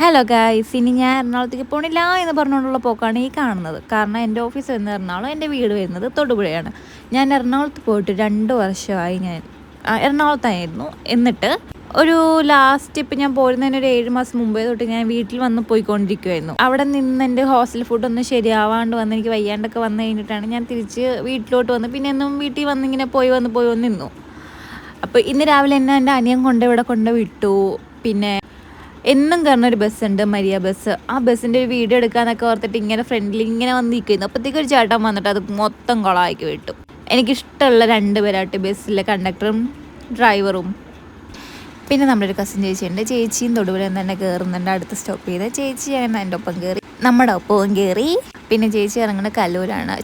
Hello guys, ഇനി ഞാൻ എറണാകുളത്തേക്ക് പോണില്ല എന്ന് പറഞ്ഞുകൊണ്ടുള്ള പോക്കാണ് ഈ കാണുന്നത്. കാരണം എൻ്റെ ഓഫീസ് വരുന്നത് എറണാകുളം, എൻ്റെ വീട് വരുന്നത് തൊടുപുഴയാണ്. ഞാൻ എറണാകുളത്ത് പോയിട്ട് 2 വർഷമായി. ഞാൻ എറണാകുളത്തായിരുന്നു. എന്നിട്ട് ഒരു ലാസ്റ്റ് ഇപ്പം ഞാൻ പോരുന്നതിന് ഒരു 7 മാസം മുമ്പേ തൊട്ട് ഞാൻ വീട്ടിൽ വന്ന് പോയിക്കൊണ്ടിരിക്കുമായിരുന്നു. അവിടെ നിന്ന് എൻ്റെ ഹോസ്റ്റൽ ഫുഡൊന്നും ശരിയാവാണ്ട് വന്ന് എനിക്ക് വയ്യാണ്ടൊക്കെ വന്നു കഴിഞ്ഞിട്ടാണ് ഞാൻ തിരിച്ച് വീട്ടിലോട്ട് വന്ന് പിന്നെ എന്നും വീട്ടിൽ വന്നിങ്ങനെ പോയി വന്ന് നിന്നു. അപ്പോൾ ഇന്ന് രാവിലെ എന്നെ എൻ്റെ അനിയൻ ഇവിടെ കൊണ്ട് വിട്ടു. പിന്നെ എന്നും കയറുന്നൊരു ബസ്സുണ്ട്, മരിയ ബസ്. ആ ബസ്സിൻ്റെ ഒരു വീഡിയോ എടുക്കാനൊക്കെ ഓർത്തിട്ട് ഇങ്ങനെ ഫ്രണ്ടിൽ ഇങ്ങനെ വന്ന് നിൽക്കുന്നു. അപ്പോഴത്തേക്ക് ഒരു ചേട്ടൻ വന്നിട്ട് അത് മൊത്തം കുളമാക്കി വിട്ടു. എനിക്കിഷ്ടമുള്ള 2 പേരായിട്ട് ബസ്സിലെ കണ്ടക്ടറും ഡ്രൈവറും. പിന്നെ നമ്മുടെ ഒരു കസിൻ ചേച്ചിയുണ്ട്. ചേച്ചിയും തൊടുപുഴ തന്നെ കയറുന്നുണ്ട്. അടുത്ത സ്റ്റോപ്പ് ചെയ്ത് ചേച്ചി അങ്ങനെ എൻ്റെ ഒപ്പം കയറി, നമ്മുടെ ഒപ്പവും കയറി. പിന്നെ ചേച്ചി ഇറങ്ങുന്നത് കല്ലൂരാണ്,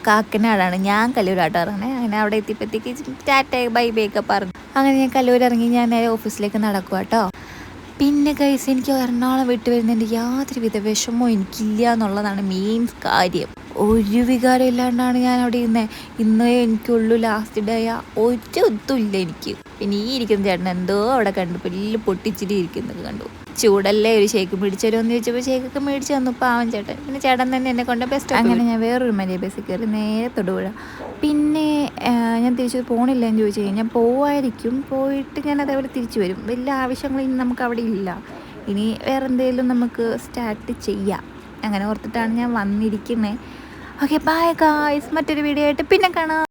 കാക്കനാടാണ്. ഞാൻ കല്ലൂരായിട്ട് ഇറങ്ങണേ. അങ്ങനെ അവിടെ എത്തിയപ്പോഴത്തേക്ക് ടാറ്റ ബൈ ബൈ ഒക്കെ പറഞ്ഞു. അങ്ങനെ ഞാൻ കല്ലൂർ ഇറങ്ങി ഞാൻ നേരെ ഓഫീസിലേക്ക് നടക്കുക കേട്ടോ. പിന്നെ ഗൈസ്, എനിക്ക് എറണാകുളം വിട്ട് വരുന്നതിൻ്റെ യാതൊരുവിധ വിഷമവും എനിക്കില്ല എന്നുള്ളതാണ് മെയിൻ കാര്യം. ഒരു വികാരം ഇല്ലാണ്ടാണ് ഞാൻ അവിടെ ഇരുന്നത്. ഇന്നേ എനിക്കുള്ളൂ ലാസ്റ്റ് ഡേ. ഒരു ഒത്തുമില്ല എനിക്ക്. പിന്നെ ഈ ഇരിക്കുന്ന ചേട്ടൻ എന്തോ അവിടെ കണ്ടു, പുല്ല് പൊട്ടിച്ചിരി ഇരിക്കുന്നത് കണ്ടു. ചൂടല്ലേ, ഒരു ഷേക്ക് മേടിച്ചു തരുമെന്ന് ചോദിച്ചപ്പോൾ ഷേക്കൊക്കെ മേടിച്ചു തന്നു പാവൻ ചേട്ടൻ. പിന്നെ ചേട്ടൻ തന്നെ എന്നെ കൊണ്ട് ബെസ്റ്റ്. അങ്ങനെ ഞാൻ വേറൊരു മരിയ ബസ്സിൽ കയറി നേരെ തൊടുപുഴ. പിന്നെ ഞാൻ തിരിച്ചു പോകണില്ല എന്ന് ചോദിച്ചു കഴിഞ്ഞാൽ പോവായിരിക്കും. പോയിട്ട് ഞാൻ അതേപോലെ തിരിച്ചു വരും. വലിയ ആവശ്യങ്ങളിനി നമുക്ക് അവിടെ ഇല്ല. ഇനി വേറെ എന്തെങ്കിലും നമുക്ക് സ്റ്റാർട്ട് ചെയ്യാം. അങ്ങനെ ഓർത്തിട്ടാണ് ഞാൻ വന്നിരിക്കുന്നത്. Okay, bye guys. മറ്റൊരു വീഡിയോ ആയിട്ട് പിന്നെ കാണാം.